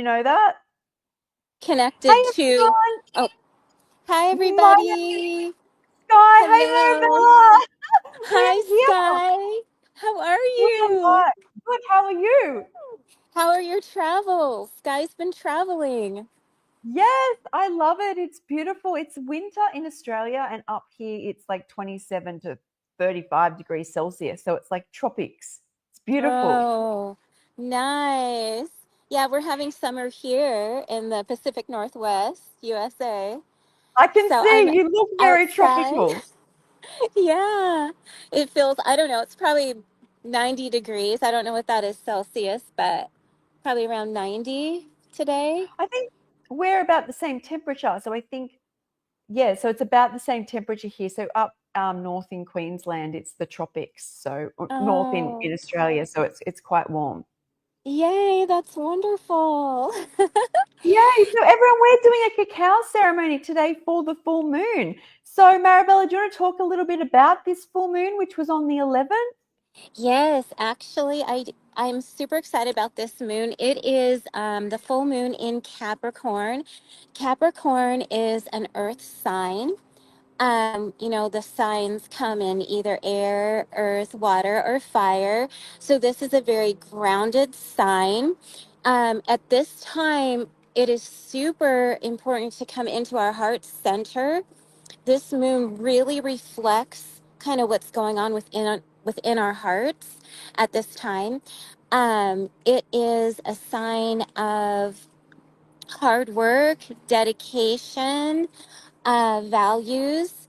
You know that? Hey Connected to. everyone, Oh, hi my name is everybody. Skye. Hey Hello. Marabella, Hi, we're here. Skye. How are We are you? live. Good. How are you? How are your travels? Skye's been traveling. Yes, I love it. It's beautiful. It's winter in Australia, and up here it's like 27 to 35 degrees Celsius. So it's like tropics. It's beautiful. Oh, nice. Yeah, we're having summer here in the Pacific Northwest, USA. I can So I'm see you look very outside. tropical. Yeah, it feels, I don't know, it's probably 90 degrees. I don't know what that is Celsius, but probably around 90 today. I think we're about the same temperature. So I think, yeah, so it's about the same temperature here. So up north in Queensland, it's the tropics. So north in Oh, Australia, so it's quite warm. yay, that's wonderful. Yay! So everyone, we're doing a cacao ceremony today for the full moon. So Marabella, do you want to talk a little bit about this full moon, which was on the 11th? Yes, actually, I'm super excited about this moon. It is the full moon in Capricorn. Capricorn is an earth sign. The signs come in either air, earth, water, or fire. So this is a very grounded sign. At this time, it is super important to come into our heart center. This moon really reflects kind of what's going on within our hearts at this time. It is a sign of hard work, dedication, values.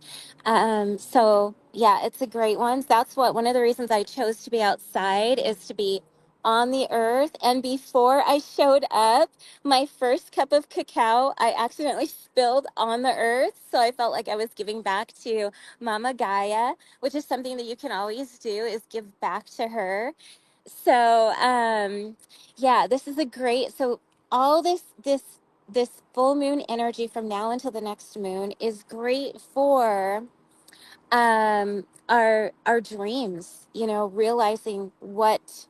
So yeah, it's a great one. That's what one of the reasons I chose to be outside is to be on the earth. And before I showed up, my first cup of cacao, I accidentally spilled on the earth. So I felt like I was giving back to Mama Gaia, which is something that you can always do is give back to her. So yeah, this is a great so all this full moon energy from now until the next moon is great for our dreams, realizing what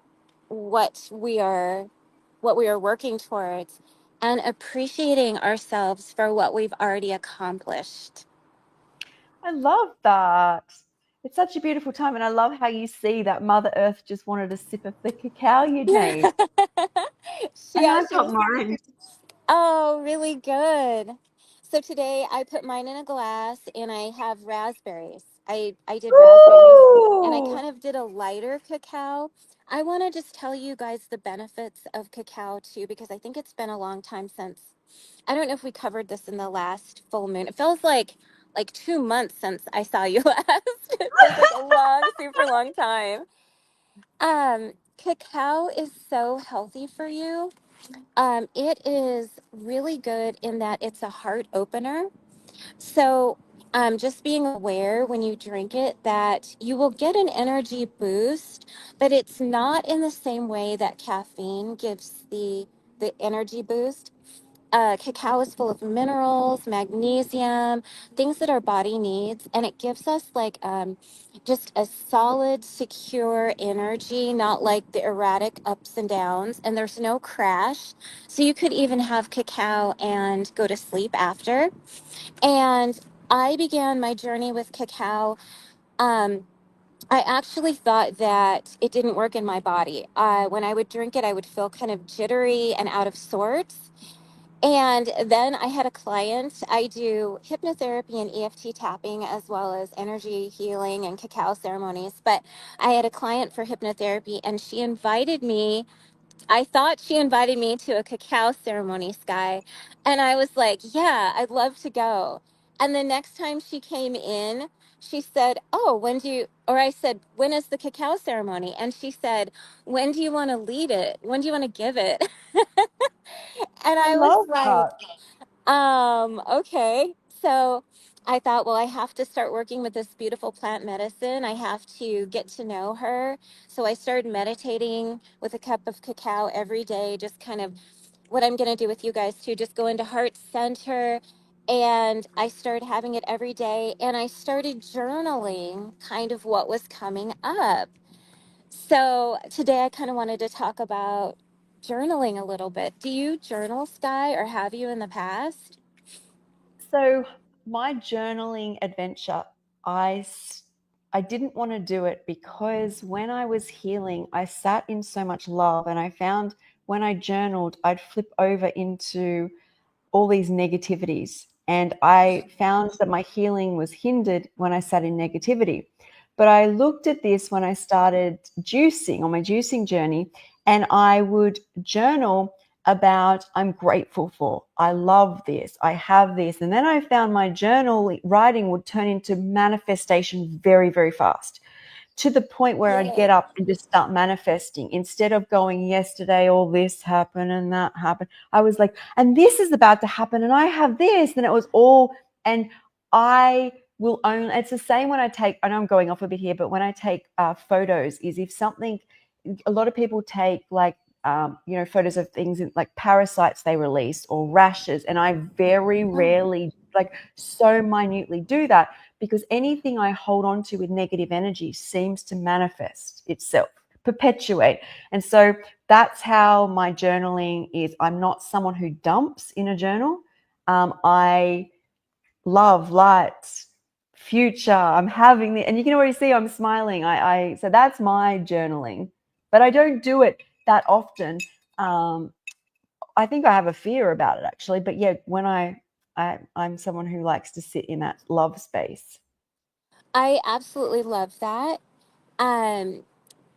what we are working towards and appreciating ourselves for what we've already accomplished. I love that. It's such a beautiful time, and I love how you see that Mother Earth just wanted a sip of the cacao you'd made. And Yeah, I've she got was. mine. Oh, really good. So today I put mine in a glass and I have raspberries. I did raspberries and I Ooh! kind of did a lighter cacao. I want to just tell you guys the benefits of cacao too because I think it's been a long time since I don't know if we covered this in the last full moon. It feels like 2 months since I saw you last. It feels like a long, super long time. Cacao is so healthy for you. It is really good in that it's a heart opener. So, just being aware when you drink it that you will get an energy boost, but it's not in the same way that caffeine gives the energy boost. Cacao is full of minerals, magnesium, things that our body needs, and it gives us like just a solid, secure energy, not like the erratic ups and downs. And there's no crash, so you could even have cacao and go to sleep after. And I began my journey with cacao. Um, I actually thought that it didn't work in my body. When I would drink it, I would feel kind of jittery and out of sorts. And then I had a client. I do hypnotherapy and EFT tapping as well as energy healing and cacao ceremonies. But I had a client for hypnotherapy and she invited me. I thought she invited me to a cacao ceremony, Skye. And I was like, yeah, I'd love to go. And the next time she came in, she said, oh, or I said, when is the cacao ceremony? And she said, when do you want to lead it? When do you want to give it? And I I was love like, that. okay. So I thought, well, I have to start working with this beautiful plant medicine. I have to get to know her. So I started meditating with a cup of cacao every day, just kind of what I'm going to do with you guys too, just go into heart center. And I started having it every day. And I started journaling kind of what was coming up. So today I kind of wanted to talk about journaling a little bit. Do you journal, Skye, or have you in the past? So my journaling adventure, I didn't want to do it because when I was healing, I sat in so much love, and I found when I journaled, I'd flip over into all these negativities. And I found that my healing was hindered when I sat in negativity. But I looked at this when I started juicing on my juicing journey, and I would journal about I'm grateful for, I love this, I have this. And then I found my journal writing would turn into manifestation very, very fast, to the point where I'd Yeah. get up and just start manifesting instead of going, yesterday all this happened and that happened. I was like, and this is about to happen and I have this. And it was all, and I will only, it's the same when I take, I know I'm going off a bit here, but when I take photos, is if something, a lot of people take like, photos of things like parasites they release or rashes. And I very rarely, like so minutely do that, because anything I hold on to with negative energy seems to manifest itself, perpetuate. And so that's how my journaling is. I'm not someone who dumps in a journal. I love, light, future. I'm having the, and you can already see I'm smiling. So that's my journaling, but I don't do it that often. Um, I think I have a fear about it actually, but yeah, when I'm someone who likes to sit in that love space. I absolutely love that. Um,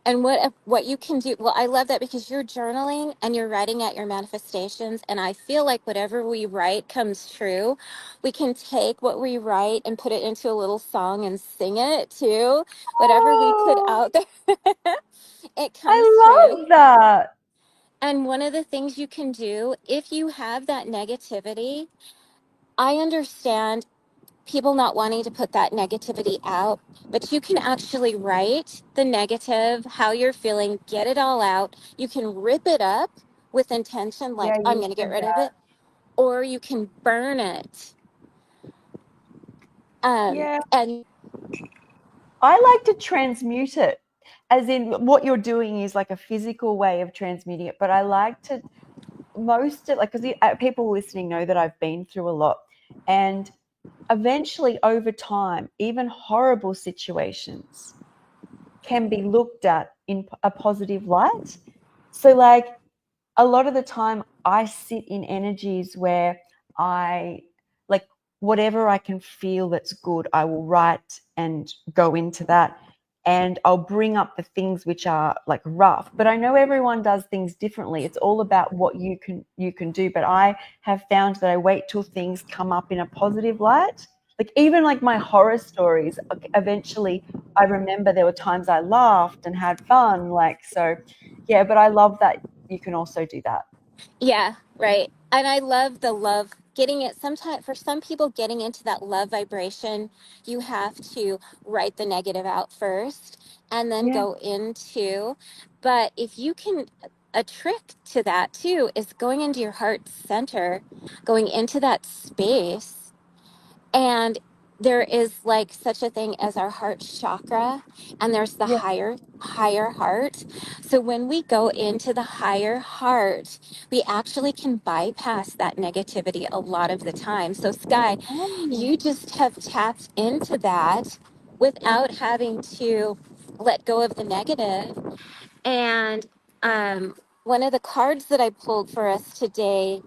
and what you can do, well, I love that because you're journaling and you're writing out your manifestations, and I feel like whatever we write comes true. We can take what we write and put it into a little song and sing it too. Whatever we put Oh, out there, it comes I true. love that. And one of the things you can do if you have that negativity, I understand people not wanting to put that negativity out, but you can actually write the negative, how you're feeling, get it all out. You can rip it up with intention, like, Yeah, I'm you going to get said rid of that. it, or you can burn it. Yeah, And I like to transmute it. As in, what you're doing is like a physical way of transmuting it, but I like to most it like, because people listening know that I've been through a lot, and eventually over time, even horrible situations can be looked at in a positive light. So like a lot of the time I sit in energies where I like whatever I can feel that's good, I will write and go into that. And I'll bring up the things which are like rough. But I know everyone does things differently. It's all about what you can do. But I have found that I wait till things come up in a positive light. Like even like my horror stories, eventually I remember there were times I laughed and had fun. Like so yeah, but I love that you can also do that. yeah, right. And I love the love getting it. Sometimes for some people, getting into that love vibration, you have to write the negative out first and then Yeah. go into. But if you can, a trick to that too is going into your heart center, going into that space, and there is like such a thing as our heart chakra, and there's the Yeah. higher heart. So when we go into the higher heart, we actually can bypass that negativity a lot of the time. So Sky, Oh, you just have tapped into that without having to let go of the negative. And one of the cards that I pulled for us today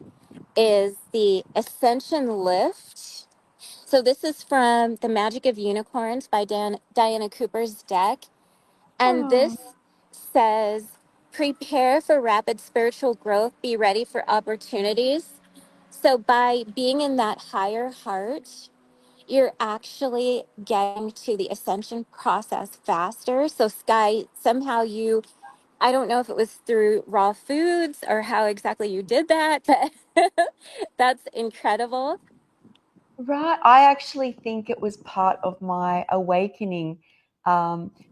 is the Ascension Lift. So this is from The Magic of Unicorns by Diana Cooper's deck. And oh, this says, prepare for rapid spiritual growth, be ready for opportunities. So by being in that higher heart, you're actually getting to the ascension process faster. So Sky, somehow you, I don't know if it was through raw foods or how exactly you did that, but that's incredible. right. I actually think it was part of my awakening.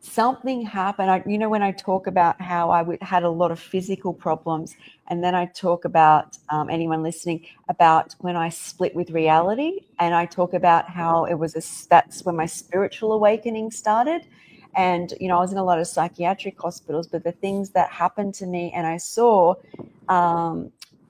Something happened. When I talk about how had a lot of physical problems, and then I talk about anyone listening about when I split with reality, and I talk about how that's when my spiritual awakening started. And I was in a lot of psychiatric hospitals, but the things that happened to me, and I saw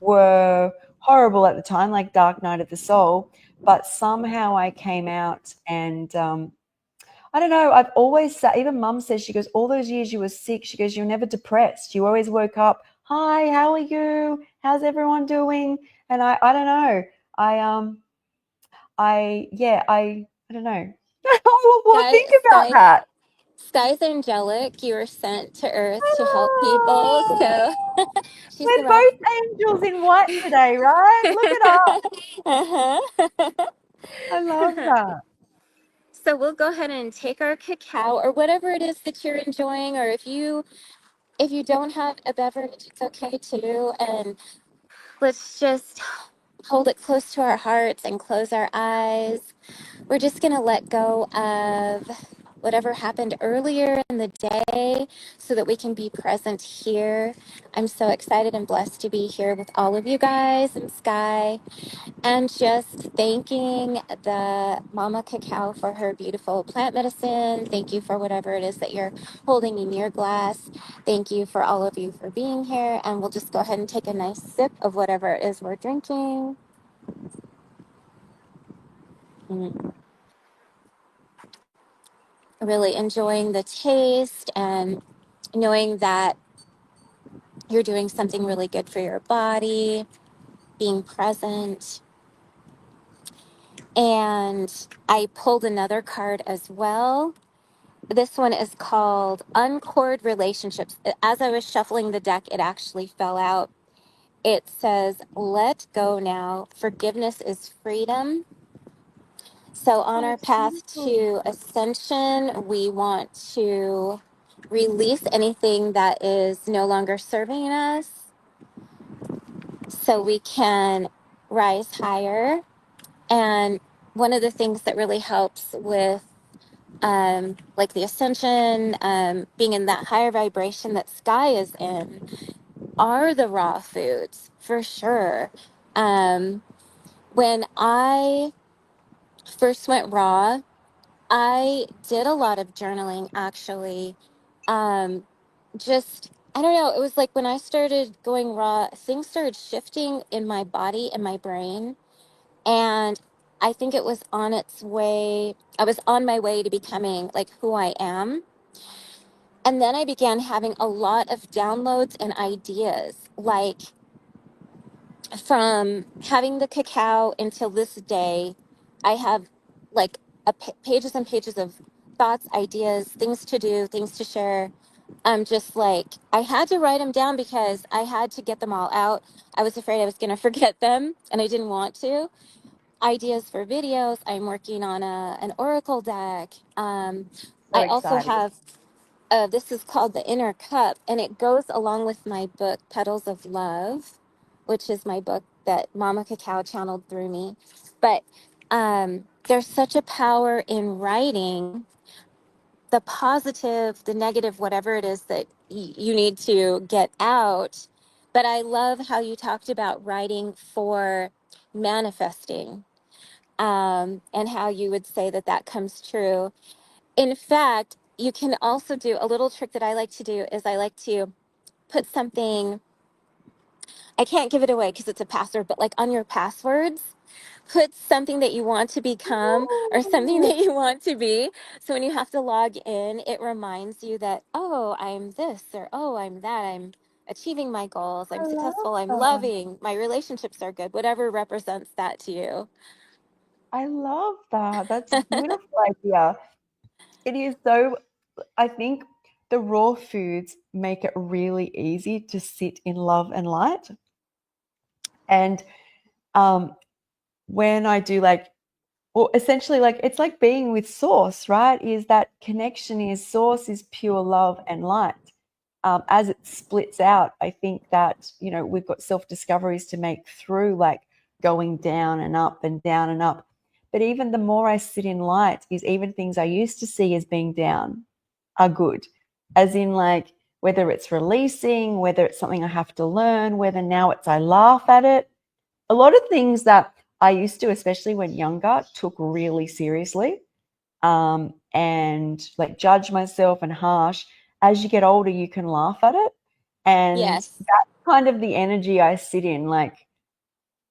were horrible at the time, like Dark Night of the Soul. But somehow I came out and I don't know. I've always said, even mum says, she goes, all those years you were sick, she goes, you were never depressed. You always woke up, hi, how are you? How's everyone doing? And I don't know. I don't know. Well, think about Skye, that. Skye's angelic. You were sent to Earth to help people. So Ah, she's the we're rock. both angels in white today, right? Look it up. Uh-huh. I love that. So we'll go ahead and take our cacao or whatever it is that you're enjoying, or if you don't have a beverage, it's okay too. And let's just hold it close to our hearts and close our eyes. We're just going to let go of whatever happened earlier in the day so that we can be present here. I'm so excited and blessed to be here with all of you guys and Skye, and just thanking the Mama Cacao for her beautiful plant medicine. Thank you for whatever it is that you're holding in your glass. Thank you for all of you for being here. And we'll just go ahead and take a nice sip of whatever it is we're drinking. Mm. Really enjoying the taste and knowing that you're doing something really good for your body, being present. And I pulled another card as well. This one is called Uncord Relationships. As I was shuffling the deck, it actually fell out. It says, let go now. Forgiveness is freedom. So, on Oh, our it's path beautiful. to ascension, we want to release anything that is no longer serving us so we can rise higher. And one of the things that really helps with like the ascension, being in that higher vibration that Skye is in, are the raw foods for sure. When I first went raw, I did a lot of journaling actually. Um, just, I don't know, it was like when I started going raw, things started shifting in my body and my brain. And I think it was on its way, I was on my way to becoming like who I am. And then I began having a lot of downloads and ideas, like from having the cacao until this day, I have like pages and pages of thoughts, ideas, things to do, things to share. I'm just like, I had to write them down because I had to get them all out. I was afraid I was going to forget them and I didn't want to. Ideas for videos. I'm working on an oracle deck. So I also exciting. have this is called The Inner Cup, and it goes along with my book, Petals of Love, which is my book that Mama Cacao channeled through me. But there's such a power in writing the positive, the negative, whatever it is that you need to get out. But I love how you talked about writing for manifesting, and how you would say that that comes true. In fact, you can also do a little trick that I like to do is I like to put something, I can't give it away because it's a password, but like on your passwords, put something that you want to become or something Ooh, that you want to be. So when you have to log in, it reminds you that, oh, I'm this, or oh, I'm that. I'm achieving my goals. I I'm love successful. I'm that. loving. My relationships are good. Whatever represents that to you. I love that. That's a beautiful idea. It is so, I think the raw foods make it really easy to sit in love and light. And um, when I do like, well, essentially, like it's like being with source, right? Is that connection is source is pure love and light. As it splits out, I think that, we've got self discoveries to make through like going down and up and down and up. But even the more I sit in light, is even things I used to see as being down are good. As in, like, whether it's releasing, whether it's something I have to learn, whether now it's I laugh at it. A lot of things that I used to, especially when younger, took really seriously, and like judge myself and harsh. As you get older, you can laugh at it. And Yes. that's kind of the energy I sit in. Like,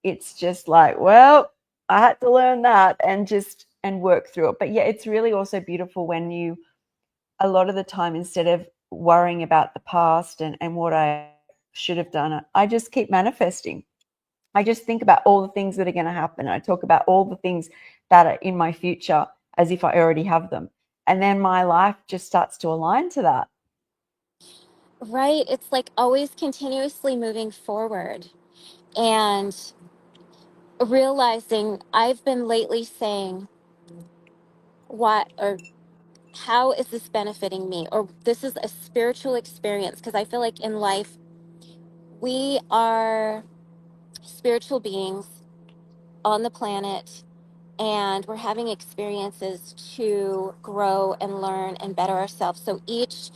it's just like, well, I had to learn that and just and work through it. But yeah, it's really also beautiful when you, a lot of the time, instead of worrying about the past and what I should have done, I just keep manifesting. I just think about all the things that are going to happen. I talk about all the things that are in my future as if I already have them. And then my life just starts to align to that. Right. It's like always continuously moving forward and realizing I've been lately saying, what or how is this benefiting me? Or this is a spiritual experience. Because I feel like in life, we are spiritual beings on the planet and we're having experiences to grow and learn and better ourselves. So each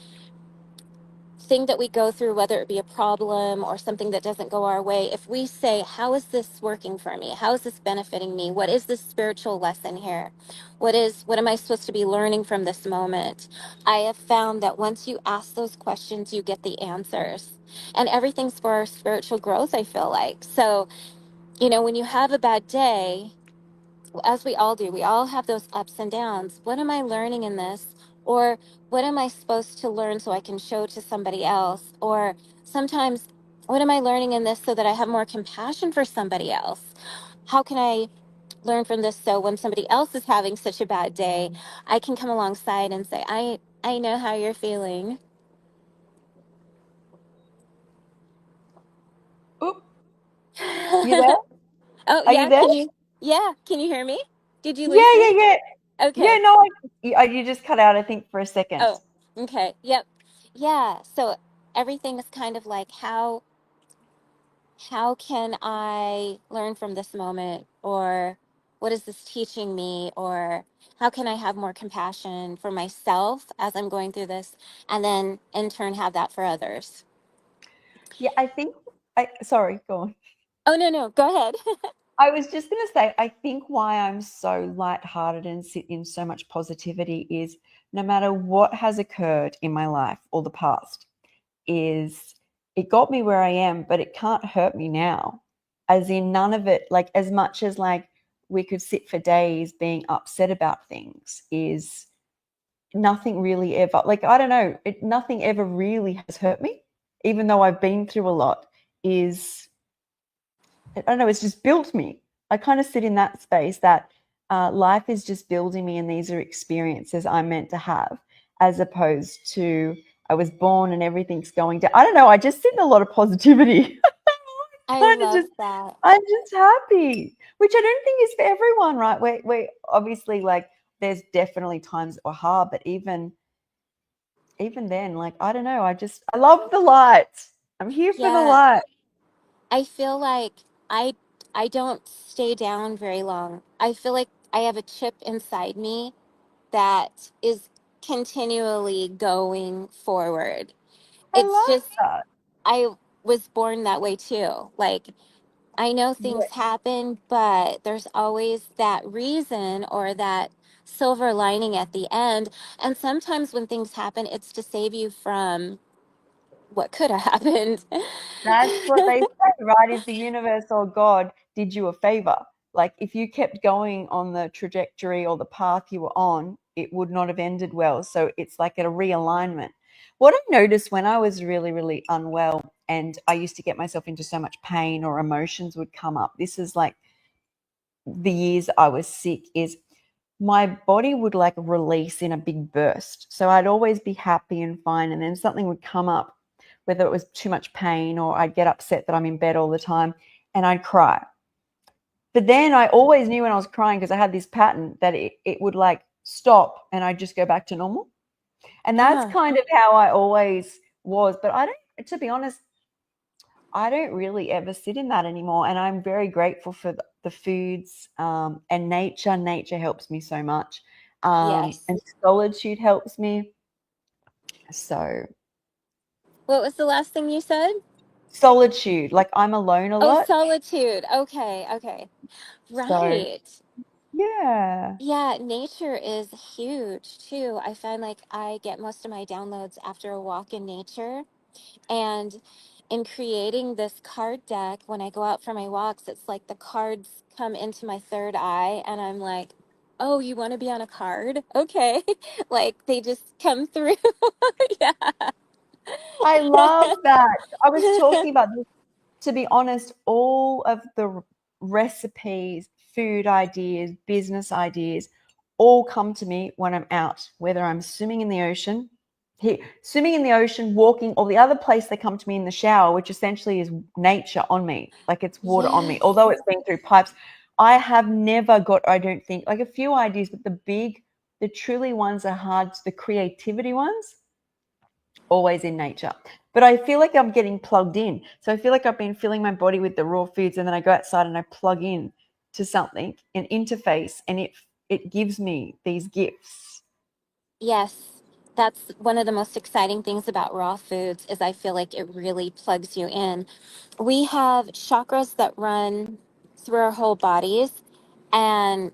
thing that we go through, whether it be a problem or something that doesn't go our way, if we say, how is this working for me? How is this benefiting me? What is this spiritual lesson here? What am I supposed to be learning from this moment? I have found that once you ask those questions, you get the answers. And everything's for our spiritual growth, I feel like. So, when you have a bad day, as we all do, we all have those ups and downs. What am I learning in this? Or what am I supposed to learn so I can show to somebody else? Or sometimes, what am I learning in this so that I have more compassion for somebody else? How can I learn from this so when somebody else is having such a bad day, I can come alongside and say, I know how you're feeling. Oop, you there? Oh, Are you yeah. there? Can you hear me? Did you lose Yeah, me? yeah, yeah. Yeah, Okay. no, you just cut out, I think, for a second. Oh, okay. Yep. Yeah. So everything is kind of like how can I learn from this moment, or what is this teaching me, or how can I have more compassion for myself as I'm going through this, and then in turn have that for others. Yeah, I think sorry, go on. Oh, no, no, go ahead. I was just going to say, I think why I'm so lighthearted and sit in so much positivity is no matter what has occurred in my life or the past, is it got me where I am, but it can't hurt me now. As in, none of it, like, as much as like we could sit for days being upset about things, is nothing really ever, like, I don't know, nothing ever really has hurt me, even though I've been through a lot, is, I don't know, it's just built me. I kind of sit in that space that life is just building me, and these are experiences I'm meant to have, as opposed to I was born and everything's going down. I don't know. I just sit in a lot of positivity. I kind of love just, that. I'm just happy, which I don't think is for everyone, right? We obviously, like, there's definitely times that were hard, but even then, like, I don't know. I love the light. I'm here for the Yeah. light. I feel like I I don't stay down very long. I feel like I have a chip inside me that is continually going forward. I It's love just, that. I was born that way too. Like, I know Yeah, things happen, but there's always that reason or that silver lining at the end. And sometimes when things happen, it's to save you from what could have happened. that's what they say, right? Is the universe or God did you a favor. Like, if you kept going on the trajectory or the path you were on, it would not have ended well. So it's like a realignment. What I noticed when I was really, really unwell and I used to get myself into so much pain or emotions would come up, this is like the years I was sick, is my body would like release in a big burst. So I'd always be happy and fine. And then something would come up, whether it was too much pain or I'd get upset that I'm in bed all the time and I'd cry. But then I always knew when I was crying, because I had this pattern, that it would like stop and I'd just go back to normal. And that's uh, kind of how I always was. But I don't, to be honest, I don't really ever sit in that anymore. And I'm very grateful for the foods and nature. Nature helps me so much. yes. And solitude helps me. So, What was the last thing you said? solitude, like, I'm alone a Oh, lot. solitude. Okay, okay. So, Right. yeah. Yeah, nature is huge too. I find like I get most of my downloads after a walk in nature. And in creating this card deck, when I go out for my walks, it's like the cards come into my third eye, and I'm like, oh, you want to be on a card? Okay. Like they just come through. Yeah. I love that. I was talking about this, to be honest, all of the recipes, food ideas, business ideas all come to me when I'm out, whether I'm swimming in the ocean, swimming in the ocean, walking, or the other place they come to me in the shower, which essentially is nature on me, like it's water on me, Yes. although it's been through pipes. I have never got, I don't think, like a few ideas, but the truly ones are hard, the creativity ones always in nature. But I feel like I'm getting plugged in. So I feel like I've been filling my body with the raw foods, and then I go outside and I plug in to something, an interface, and it gives me these gifts. Yes, that's one of the most exciting things about raw foods is I feel like it really plugs you in. We have chakras that run through our whole bodies, and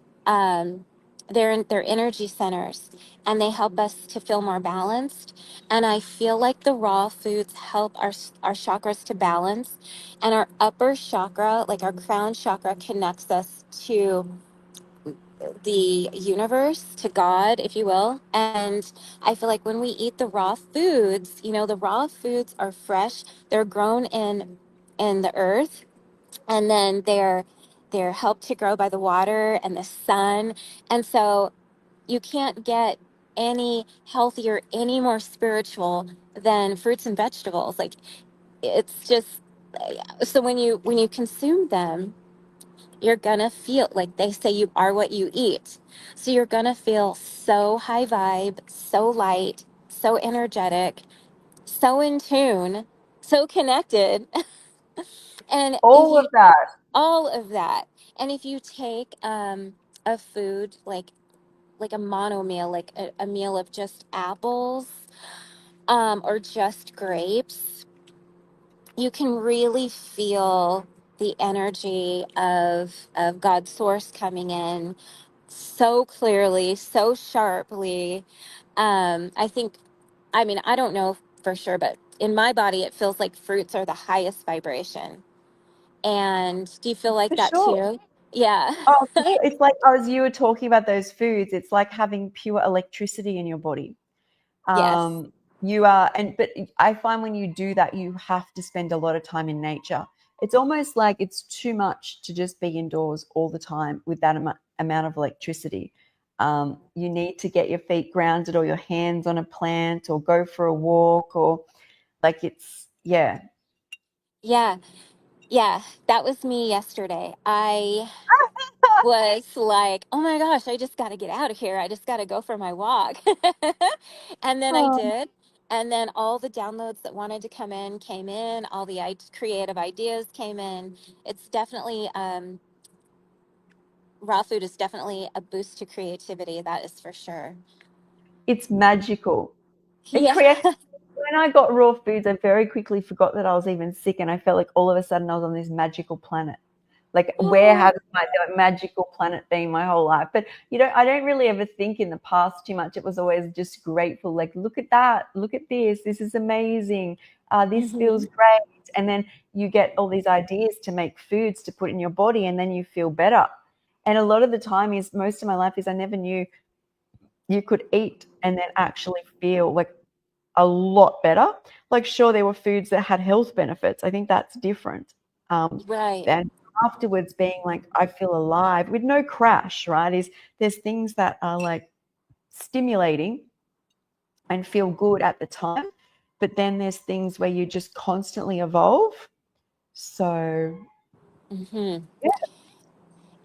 they're energy centers, and they help us to feel more balanced. And I feel like the raw foods help our chakras to balance, and our upper chakra, like our crown chakra, connects us to the universe, to God, if you will. And I feel like when we eat the raw foods, the raw foods are fresh. They're grown in the earth, and then they're helped to grow by the water and the sun. And so you can't get any healthier, any more spiritual than fruits and vegetables. Like it's just so when you consume them, you're gonna feel like they say you are what you eat. So you're gonna feel so high vibe, so light, so energetic, so in tune, so connected. And if All you of that. all of that, and if you take a food like a mono meal, like a meal of just apples, or just grapes, you can really feel the energy of God's source coming in so clearly, so sharply. I think, I mean, I don't know for sure, but in my body, it feels like fruits are the highest vibration. And do you feel like For that sure. too? Yeah. Oh, for sure. It's like as you were talking about those foods, it's like having pure electricity in your body. Yes. You are, but I find when you do that, you have to spend a lot of time in nature. It's almost like it's too much to just be indoors all the time with that amount of electricity. You need to get your feet grounded or your hands on a plant or go for a walk or like yeah. Yeah. Yeah. That was me yesterday. I was like, oh my gosh, I just got to get out of here. I just got to go for my walk. And then I Oh, did. And then all the downloads that wanted to come in came in, all the creative ideas came in. It's definitely, raw food is definitely a boost to creativity. That is for sure. it's magical. It Yeah. creates when I got raw foods, I very quickly forgot that I was even sick, and I felt like all of a sudden I was on this magical planet. Like, where Oh, has my magical planet been my whole life? But I don't really ever think in the past too much. It was always just grateful. Like, look at that, look at this. This is amazing. This feels hmm, great. And then you get all these ideas to make foods to put in your body, and then you feel better. And a lot of the time is most of my life is I never knew you could eat and then actually feel like a lot better. Like, sure, there were foods that had health benefits. I think that's different. right. Then afterwards, being like, I feel alive with no crash, right? There's things that are like stimulating and feel good at the time, but then there's things where you just constantly evolve. So, Hmm. yeah,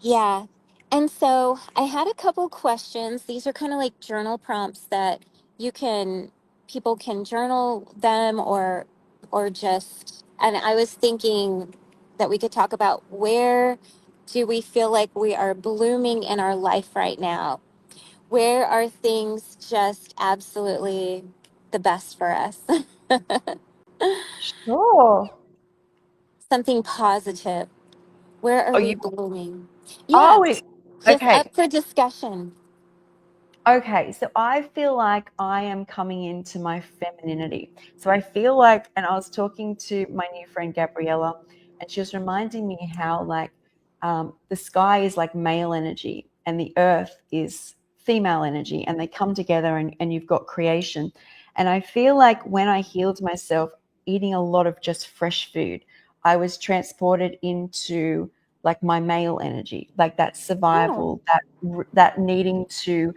Yeah. And so I had a couple questions. These are kind of like journal prompts that you can people can journal them or just, and I was thinking that we could talk about where do we feel like we are blooming in our life right now? Where are things just absolutely the best for us? sure. Something positive. Where are Oh, we you, blooming? Yeah, oh, it, just okay. up for discussion. Okay, so I feel like I am coming into my femininity. So I feel like, and I was talking to my new friend Gabriella, and she was reminding me how, like, the sky is like male energy and the earth is female energy, and they come together, and you've got creation. And I feel like when I healed myself eating a lot of just fresh food, I was transported into like my male energy, like that Yeah. survival, that needing to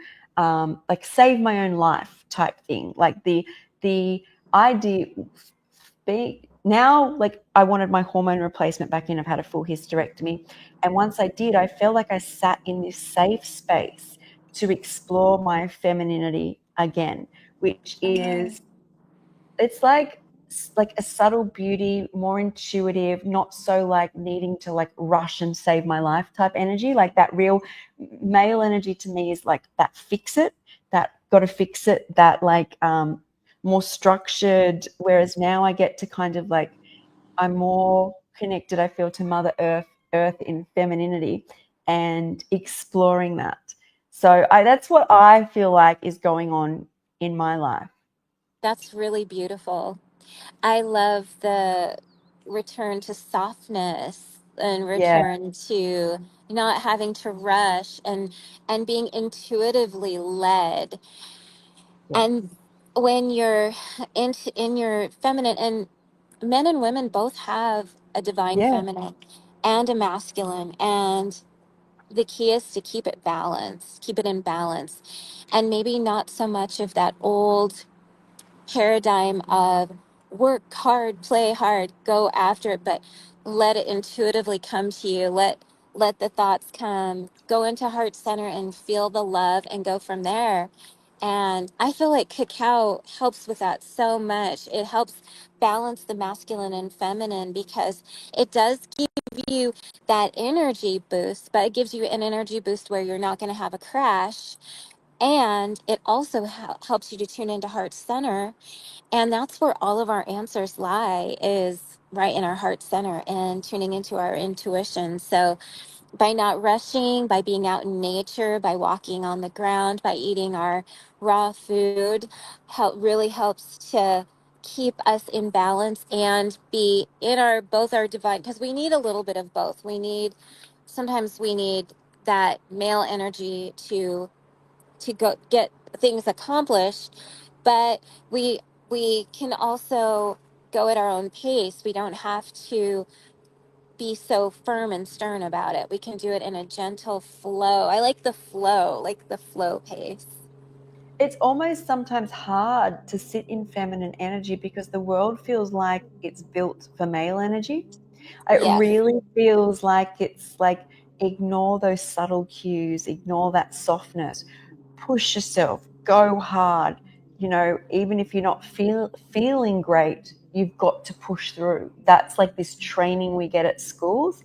like save my own life type thing. Like the idea being now, like I wanted my hormone replacement back in. I've had a full hysterectomy, and once I did, I felt like I sat in this safe space to explore my femininity again, which Uh, is it's like a subtle beauty, more intuitive, not so like needing to like rush and save my life type energy. Like that real male energy to me is like that fix it, that got to fix it, that like more structured. Whereas now I get to kind of like I'm more connected, I feel, to Mother Earth, Earth in femininity, and exploring that. So that's what I feel like is going on in my life. that's really beautiful. I love the return to softness and Yeah. return to not having to rush and being intuitively led. Yeah. And when you're in your feminine, and men and women both have a divine Yeah. feminine and a masculine, and the key is to keep it balanced, keep it in balance, and maybe not so much of that old paradigm of work hard, play hard, go after it, but let it intuitively come to you. Let the thoughts come, go into heart center and feel the love and go from there. And I feel like cacao helps with that so much. It helps balance the masculine and feminine because it does give you that energy boost, but it gives you an energy boost where you're not going to have a crash. And it also helps you to tune into heart center, and that's where all of our answers lie, is right in our heart center and tuning into our intuition. So by not rushing, by being out in nature, by walking on the ground, by eating our raw food, really helps to keep us in balance and be in our both our divine, because we need a little bit of both. Sometimes we need that male energy to go get things accomplished, but we we can also go at our own pace. We don't have to be so firm and stern about it. We can do it in a gentle flow. I like the flow pace. It's almost sometimes hard to sit in feminine energy because the world feels like it's built for male energy. It Yes. really feels like it's like ignore those subtle cues, ignore that softness, push yourself, go hard. Even if you're not feeling great, you've got to push through. That's like this training we get at schools.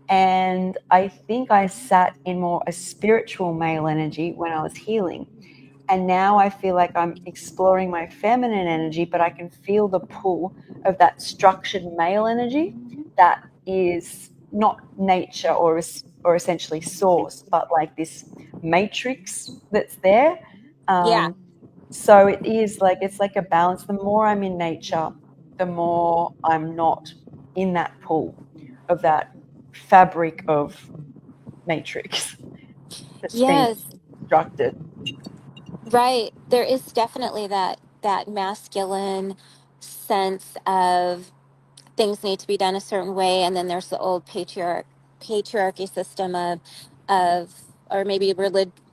And I think I sat in more a spiritual male energy when I was healing. And now I feel like I'm exploring my feminine energy, but I can feel the pull of that structured male energy that is not nature or essentially source, but like this matrix that's there. Yeah. Um, so it is like it's like a balance. The more I'm in nature, the more I'm not in that pull of that fabric of matrix that's been Yes. constructed. Right. There is definitely that masculine sense of things need to be done a certain way, and then there's the old patriarchy system of or maybe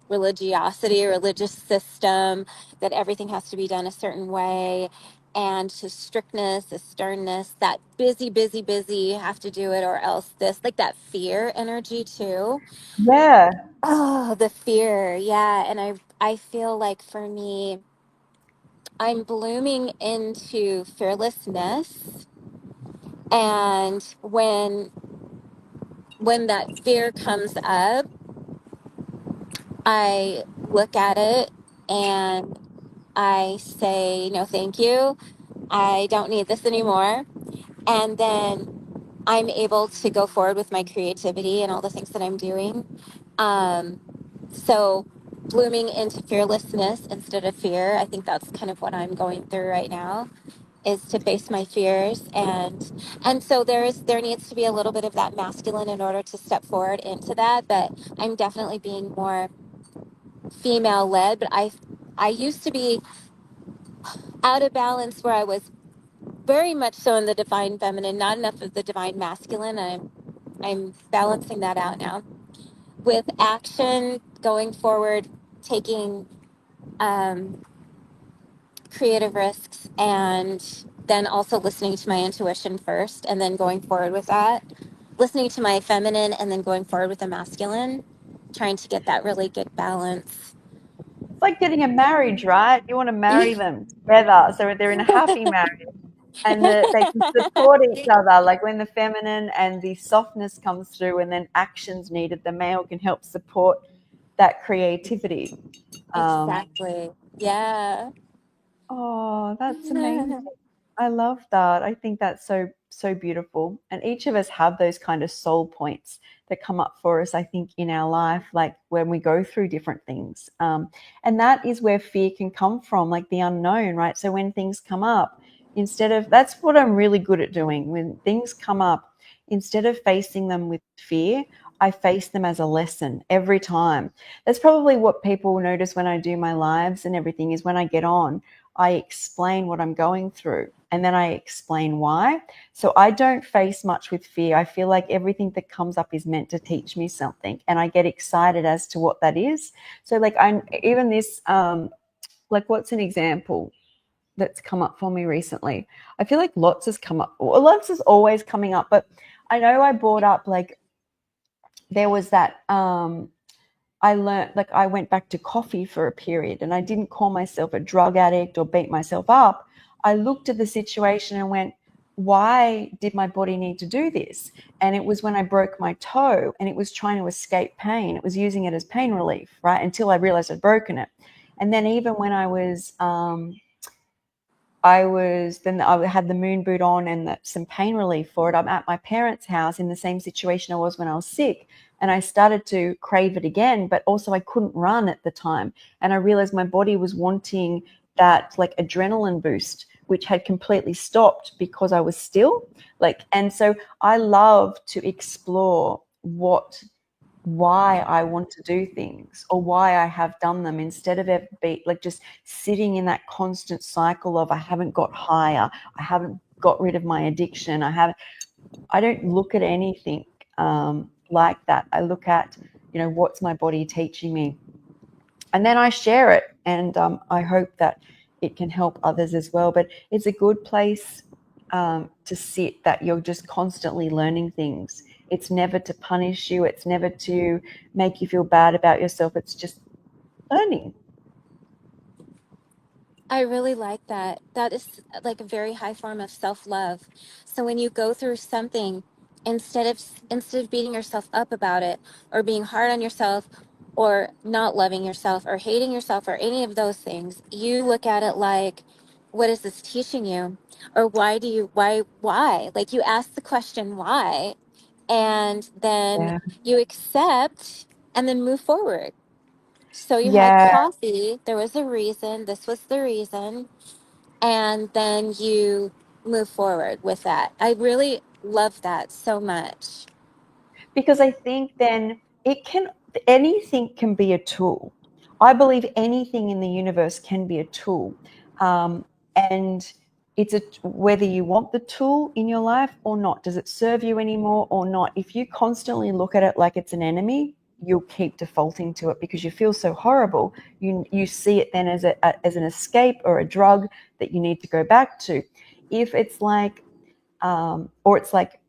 religiosity, religious system, that everything has to be done a certain way, and to strictness, the sternness, that busy, have to do it or else this, like that fear energy too. Yeah. Oh, the fear. Yeah. And I feel like for me, I'm blooming into fearlessness. And when that fear comes up, I look at it and I say, no, thank you. I don't need this anymore. And then I'm able to go forward with my creativity and all the things that I'm doing. Um, so blooming into fearlessness instead of fear. I think that's kind of what I'm going through right now, is to face my fears. And so there needs to be a little bit of that masculine in order to step forward into that. But I'm definitely being more female led. But I used to be out of balance where I was very much so in the divine feminine, not enough of the divine masculine. I'm balancing that out now with action, going forward, taking um, creative risks, and then also listening to my intuition first, and then going forward with that, listening to my feminine, and then going forward with the masculine, trying to get that really good balance. It's like getting a marriage, right? You want to marry them together so they're in a happy marriage and they can support each other. Like when the feminine and the softness comes through and then actions needed, the male can help support that creativity. Um, Exactly. Yeah. oh, that's amazing. I love that. I think that's so beautiful. And each of us have those kind of soul points that come up for us, I think, in our life, like when we go through different things. And that is where fear can come from, like the unknown, right? So when things come up, instead of that's what I'm really good at doing. When things come up, instead of facing them with fear, I face them as a lesson every time. That's probably what people notice when I do my lives and everything is when I get on. I explain what I'm going through and then I explain why. So I don't face much with fear. I feel like everything that comes up is meant to teach me something and I get excited as to what that is. So like I even this like what's an example that's come up for me recently? I feel like lots has come up. Well, lots is always coming up, but I know I brought up like there was that I learned, like, I went back to coffee for a period and I didn't call myself a drug addict or beat myself up. I looked at the situation and went, why did my body need to do this? And it was when I broke my toe and it was trying to escape pain. It was using it as pain relief, right? Until I realized I'd broken it. And then even when I had the moon boot on and some pain relief for it. I'm at my parents' house in the same situation I was when I was sick. And I started to crave it again, but also I couldn't run at the time. And I realized my body was wanting that like adrenaline boost, which had completely stopped because I was still like, and so I love to explore why I want to do things or why I have done them instead of ever be like just sitting in that constant cycle of I haven't got higher, I haven't got rid of my addiction, I don't look at anything like that. I look at, what's my body teaching me? And then I share it. And I hope that it can help others as well. But it's a good place to sit that you're just constantly learning things. It's never to punish you. It's never to make you feel bad about yourself. It's just learning. I really like that. That is like a very high form of self-love. So when you go through something, instead of beating yourself up about it or being hard on yourself or not loving yourself or hating yourself or any of those things, you look at it like, what is this teaching you? Or why? Like you ask the question why, and then Yeah. you accept and then move forward. So you had Yeah. coffee, there was a reason, this was the reason, and then you move forward with that. I really love that so much. Because I think then anything can be a tool. I believe anything in the universe can be a tool. Um, and it's whether you want the tool in your life or not. Does it serve you anymore or not? If you constantly look at it like it's an enemy, you'll keep defaulting to it because you feel so horrible. You see it then as an escape or a drug that you need to go back to. If it's like or it's like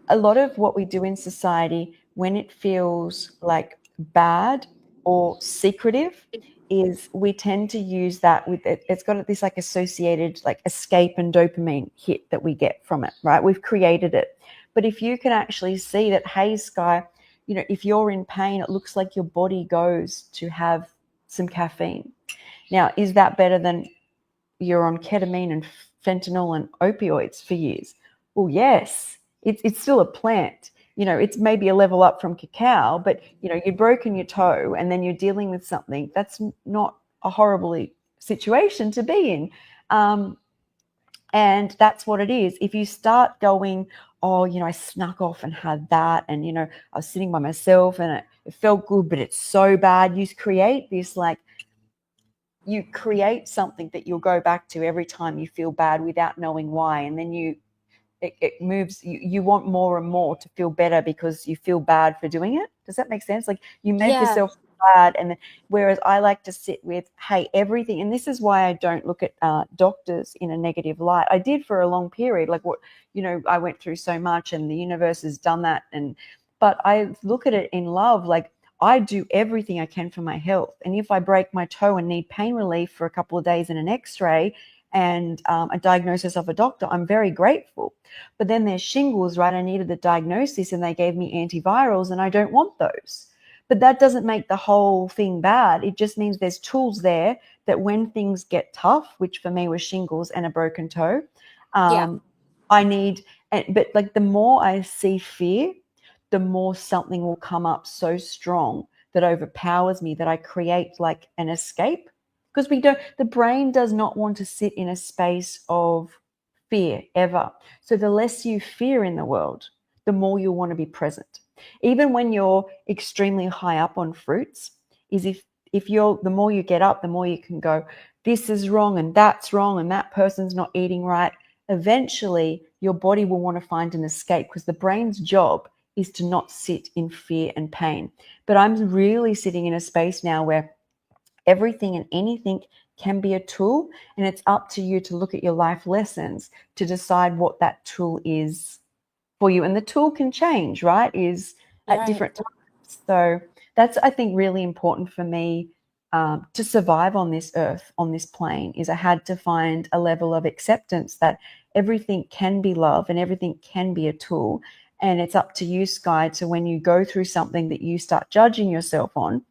a lot of what we do in society when it feels like bad or secretive is we tend to use that with it. It's got this like associated like escape and dopamine hit that we get from it, right? We've created it. But if you can actually see that, hey, Skye, if you're in pain, it looks like your body goes to have some caffeine. Now, is that better than you're on ketamine and fentanyl and opioids for years? Well, yes, it's still a plant. it's maybe a level up from cacao, but you've broken your toe and then you're dealing with something that's not a horrible situation to be in. And that's what it is. If you start going, oh, I snuck off and had that, and I was sitting by myself and it felt good, but it's so bad, you create something that you'll go back to every time you feel bad without knowing why. And then it moves, you want more and more to feel better because you feel bad for doing it. Does that make sense? Like, you make Yeah. yourself bad. And then, whereas I like to sit with, hey, everything, and this is why I don't look at doctors in a negative light. I did for a long period, like, I went through so much and the universe has done that. But I look at it in love. Like, I do everything I can for my health, and if I break my toe and need pain relief for a couple of days and an x-ray and a diagnosis of a doctor, I'm very grateful. But then there's shingles, right? I needed the diagnosis and they gave me antivirals, and I don't want those. But that doesn't make the whole thing bad. It just means there's tools there that when things get tough, which for me was shingles and a broken toe, Yeah. I need, but like, the more I see fear, the more something will come up so strong that overpowers me, that I create like an escape. Because the brain does not want to sit in a space of fear ever. So the less you fear in the world, the more you'll want to be present. Even when you're extremely high up on fruits, is if you're the more you get up, the more you can go, this is wrong and that's wrong and that person's not eating right. Eventually, your body will want to find an escape, because the brain's job is to not sit in fear and pain. But I'm really sitting in a space now where everything and anything can be a tool, and it's up to you to look at your life lessons to decide what that tool is for you. And the tool can change, right? Is at Right. different times. So that's, I think, really important for me, to survive on this earth, on this plane, is I had to find a level of acceptance that everything can be love and everything can be a tool. And it's up to you, Skye, to, when you go through something that you start judging yourself on,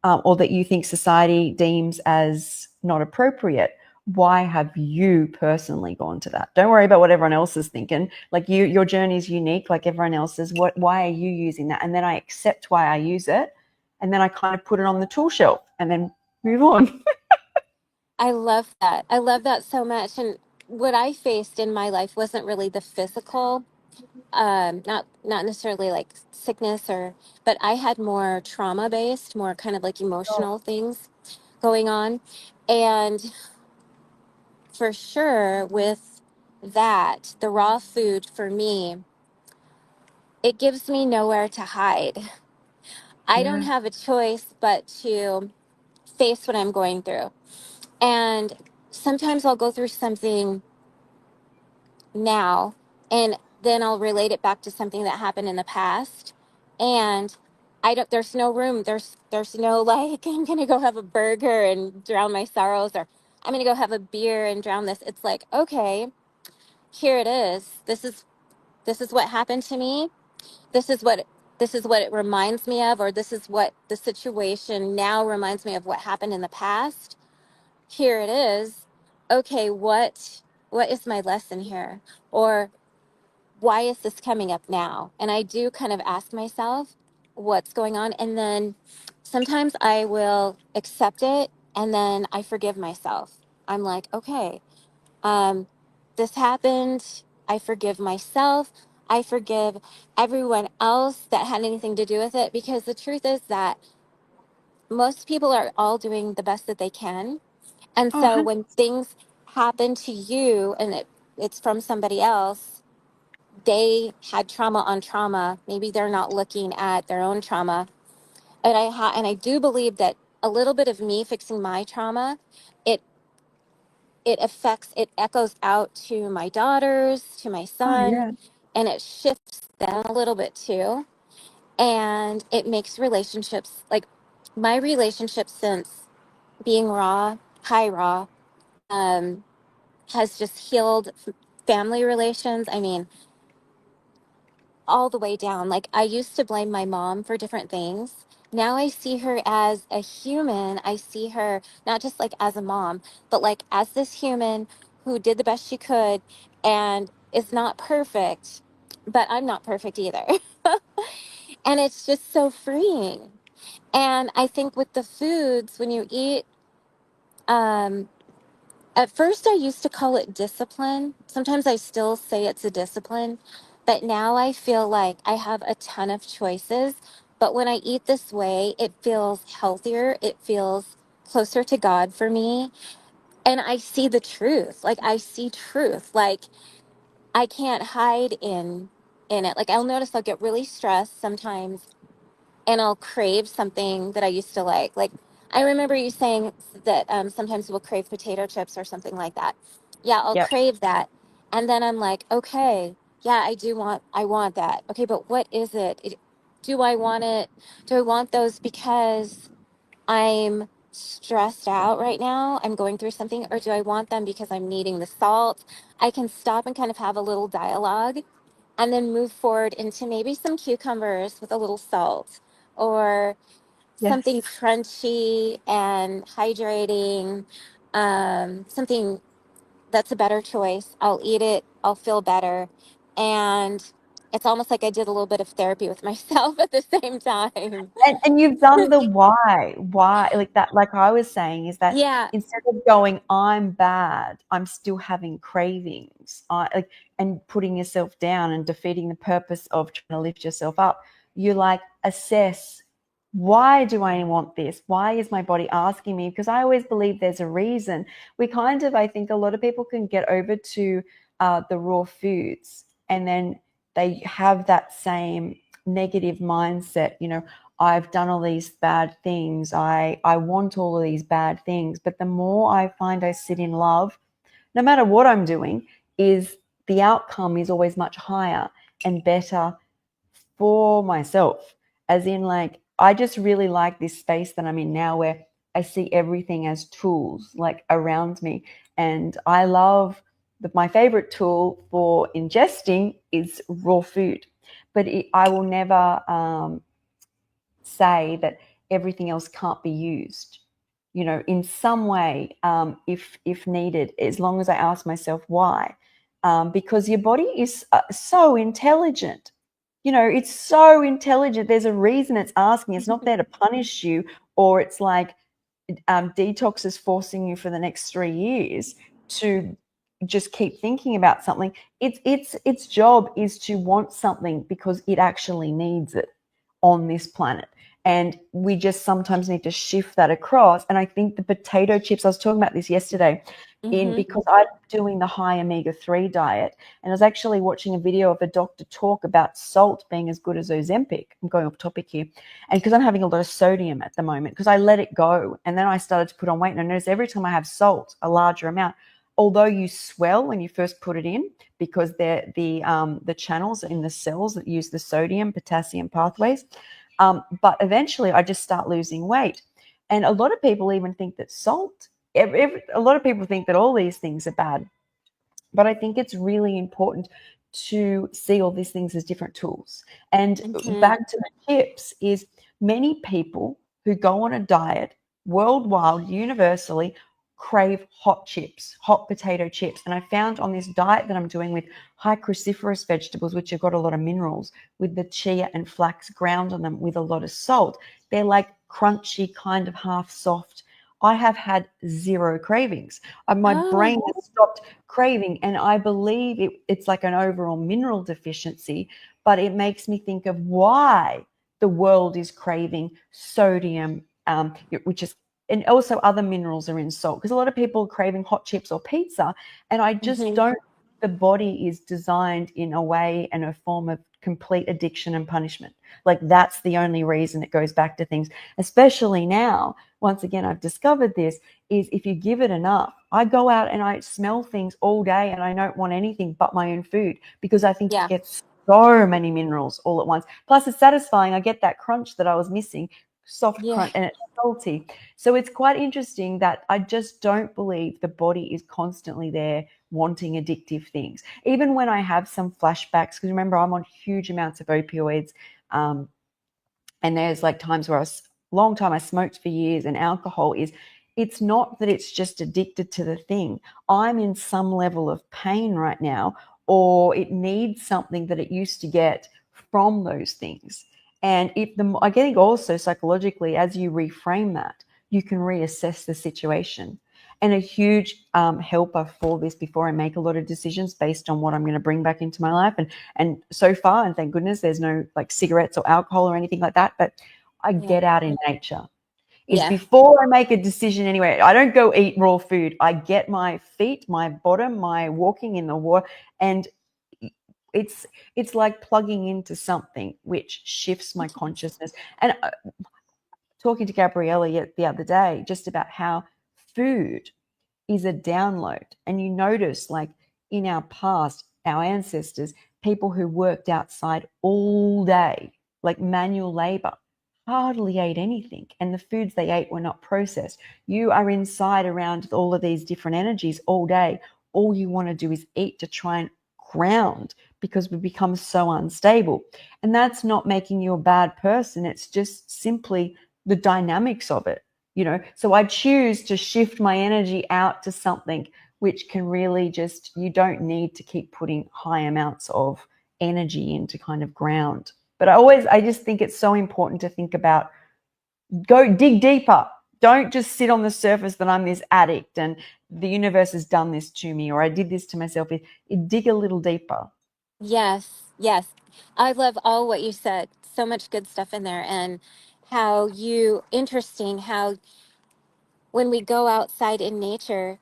or that you think society deems as not appropriate, why have you personally gone to that? Don't worry about what everyone else is thinking. Like, your journey is unique, like everyone else's. Why are you using that? And then I accept why I use it, and then I kind of put it on the tool shelf and then move on. I love that. I love that so much. And what I faced in my life wasn't really the physical, not necessarily like sickness, but I had more trauma based, more kind of like emotional things going on. And for sure, with that, the raw food for me, it gives me nowhere to hide. I don't Yeah. have a choice but to face what I'm going through. And sometimes I'll go through something now, and then I'll relate it back to something that happened in the past. And I don't, there's no room. There's no like, I'm going to go have a burger and drown my sorrows, or I'm going to go have a beer and drown this. It's like, okay, here it is. This is what happened to me. This is what, this is what it reminds me of, or this is what the situation now reminds me of what happened in the past. Here it is. Okay, what is my lesson here? Or why is this coming up now? And I do kind of ask myself what's going on. And then sometimes I will accept it and then I forgive myself. I'm like, okay, um, this happened. I forgive myself. I forgive everyone else that had anything to do with it, because the truth is that most people are all doing the best that they can. And so Oh, when things happen to you and it's from somebody else, they had trauma on trauma. Maybe they're not looking at their own trauma. And and I do believe that a little bit of me fixing my trauma, it it echoes out to my daughters, to my oh son, yeah. and it shifts them a little bit too. And it makes relationships, like my relationship since being raw, high raw, um, has just healed family relations. I mean, all the way down. Like, I used to blame my mom for different things. Now I see her as a human. I see her not just like as a mom, but like as this human who did the best she could and is not perfect, but I'm not perfect either. And it's just so freeing. And I think with the foods, when you eat, um, at first I used to call it discipline. Sometimes I still say it's a discipline, but now I feel like I have a ton of choices. But when I eat this way, it feels healthier. It feels closer to God for me. And I see the truth. Like I see truth. Like I can't hide in it. Like I'll notice I'll get really stressed sometimes and I'll crave something that I used to like. Like I remember you saying that sometimes we'll crave potato chips or something like that. Yeah, I'll Yep. crave that, and then I'm like, okay, yeah, I want that. Okay, but what is it? Do I want it? Do I want those because I'm stressed out right now? I'm going through something, or do I want them because I'm needing the salt? I can stop and kind of have a little dialogue and then move forward into maybe some cucumbers with a little salt or something Yes. crunchy and hydrating, something that's a better choice. I'll eat it, I'll feel better. And it's almost like I did a little bit of therapy with myself at the same time. And you've done the why, like that, like I was saying, is that Yeah. instead of going, I'm bad, I'm still having cravings, like, and putting yourself down and defeating the purpose of trying to lift yourself up, you like assess, why do I want this? Why is my body asking me? Because I always believe there's a reason. We kind of, I think a lot of people can get over to the raw foods, and then they have that same negative mindset, I've done all these bad things. I want all of these bad things. But the more I find I sit in love, no matter what I'm doing, is the outcome is always much higher and better for myself. As in, like, I just really like this space that I'm in now where I see everything as tools like around me. And I love my favorite tool for ingesting is raw food. But I will never say that everything else can't be used, in some way, if needed, as long as I ask myself why. Because your body is so intelligent. It's so intelligent. There's a reason it's asking. It's not there to punish you, or it's like detox is forcing you for the next 3 years to just keep thinking about something. Its job is to want something because it actually needs it on this planet. And we just sometimes need to shift that across. And I think the potato chips, I was talking about this yesterday, Mm-hmm. because I'm doing the high omega-3 diet. And I was actually watching a video of a doctor talk about salt being as good as Ozempic. I'm going off topic here. And because I'm having a lot of sodium at the moment, because I let it go. And then I started to put on weight. And I noticed every time I have salt, a larger amount, although you swell when you first put it in, because they're the channels in the cells that use the sodium potassium pathways. But eventually I just start losing weight. And a lot of people even think that salt, a lot of people think that all these things are bad. But I think it's really important to see all these things as different tools. And Mm-hmm. back to the chips is, many people who go on a diet worldwide, universally, crave hot chips, hot potato chips. And I found on this diet that I'm doing with high cruciferous vegetables, which have got a lot of minerals, with the chia and flax ground on them with a lot of salt, they're like crunchy, kind of half soft. I have had zero cravings. My brain Oh. has stopped craving, and I believe it's like an overall mineral deficiency, but it makes me think of why the world is craving sodium, which is, and also other minerals are in salt, because a lot of people are craving hot chips or pizza, and I just Mm-hmm. don't. The body is designed in a way and a form of complete addiction and punishment. Like, that's the only reason it goes back to things, especially now. Once again, I've discovered this, is if you give it enough. I go out and I smell things all day and I don't want anything but my own food, because I think it Yeah. gets so many minerals all at once. Plus, it's satisfying. I get that crunch that I was missing, soft Yeah. crunch, and it's salty. So it's quite interesting that I just don't believe the body is constantly there wanting addictive things. Even when I have some flashbacks, because remember, I'm on huge amounts of opioids. Um, and there's like times where long time I smoked for years, and alcohol is, it's not that it's just addicted to the thing. I'm in some level of pain right now, or it needs something that it used to get from those things. And I think also psychologically, as you reframe that, you can reassess the situation. And a huge helper for this before I make a lot of decisions based on what I'm going to bring back into my life. And so far, and thank goodness, there's no like cigarettes or alcohol or anything like that. But I Yeah. get out in nature. Is Yeah. before I make a decision anyway. I don't go eat raw food. I get my feet, my bottom, my walking in the water, and it's it's like plugging into something which shifts my consciousness. And talking to Gabriella the other day just about how food is a download. And you notice, like in our past, our ancestors, people who worked outside all day, like manual labor, hardly ate anything. And the foods they ate were not processed. You are inside around all of these different energies all day. All you want to do is eat to try and ground because we become so unstable. And that's not making you a bad person. It's just simply the dynamics of it. So I choose to shift my energy out to something which can really just, you don't need to keep putting high amounts of energy into kind of ground. But I just think it's so important to think about, go dig deeper. Don't just sit on the surface that I'm this addict and the universe has done this to me, or I did this to myself. Dig a little deeper. Yes. Yes. I love all what you said. So much good stuff in there. And interesting how when we go outside in nature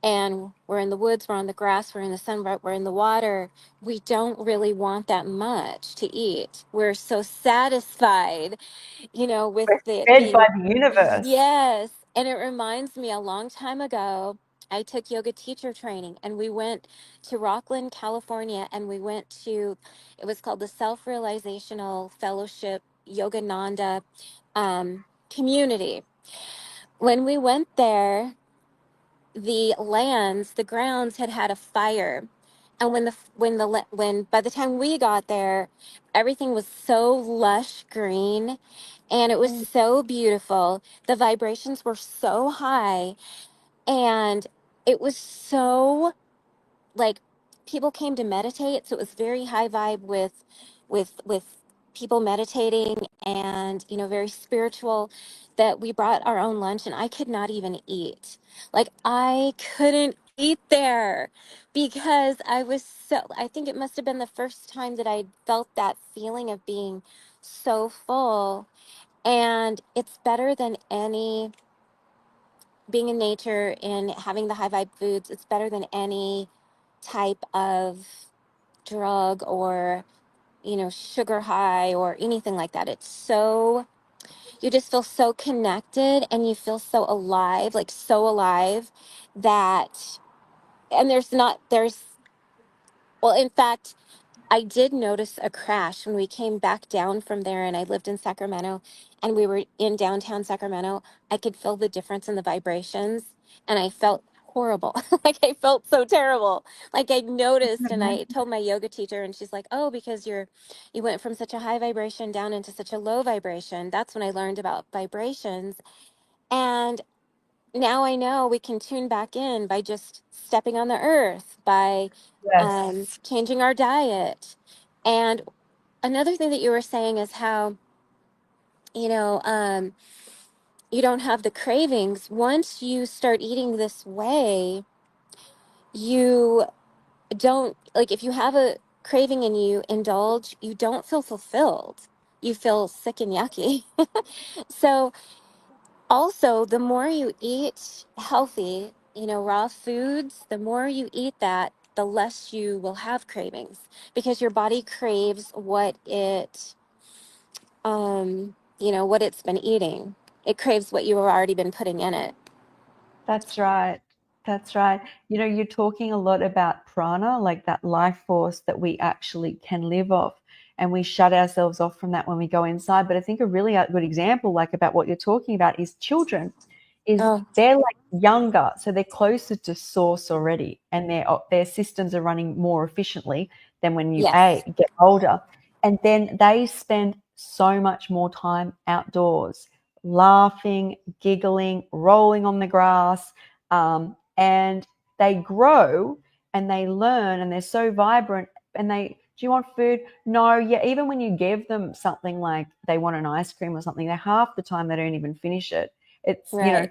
and we're in the woods, we're on the grass, we're in the sun, we're in the water, we don't really want that much to eat. We're so satisfied, with We're it fed by being, the universe. yes. And it reminds me a long time ago, I took yoga teacher training and we went to Rockland, California, and we went to, it was called the Self Realizational Fellowship Yogananda community. When we went there, the grounds had a fire, and when by the time we got there, everything was so lush green, and it was so beautiful. The vibrations were so high, and it was so, like, people came to meditate, so it was very high vibe with people meditating, and very spiritual, that we brought our own lunch and I could not even eat. Like, I couldn't eat there because I think it must have been the first time that I felt that feeling of being so full. And it's better than any, being in nature and having the high vibe foods, it's better than any type of drug or, sugar high or anything like that. It's so, you just feel so connected and you feel so alive, like so alive that, and well, in fact, I did notice a crash when we came back down from there, and I lived in Sacramento and we were in downtown Sacramento. I could feel the difference in the vibrations and I felt horrible. Like, I felt so terrible. Like, I noticed, and I told my yoga teacher, and she's like, "Oh, because you went from such a high vibration down into such a low vibration." That's when I learned about vibrations. And now I know we can tune back in by just stepping on the earth, by Yes. changing our diet. And another thing that you were saying is how, you know, um, you don't have the cravings. Once you start eating this way, you don't, like, if you have a craving and you indulge, you don't feel fulfilled. You feel sick and yucky. So, also, the more you eat healthy, raw foods, the more you eat that, the less you will have cravings, because your body craves what it's been eating. It craves what you have already been putting in it. That's right. That's right. You're talking a lot about prana, like that life force that we actually can live off, and we shut ourselves off from that when we go inside. But I think a really good example, like about what you're talking about, is children. Is Oh, they're like younger, so they're closer to source already, and their systems are running more efficiently than when you yes. get older, and then they spend so much more time outdoors, laughing, giggling, rolling on the grass, and they grow and they learn, and they're so vibrant, and Do you want food? No. Yeah, even when you give them something like they want an ice cream or something, they half the time they don't even finish it. It's, Right.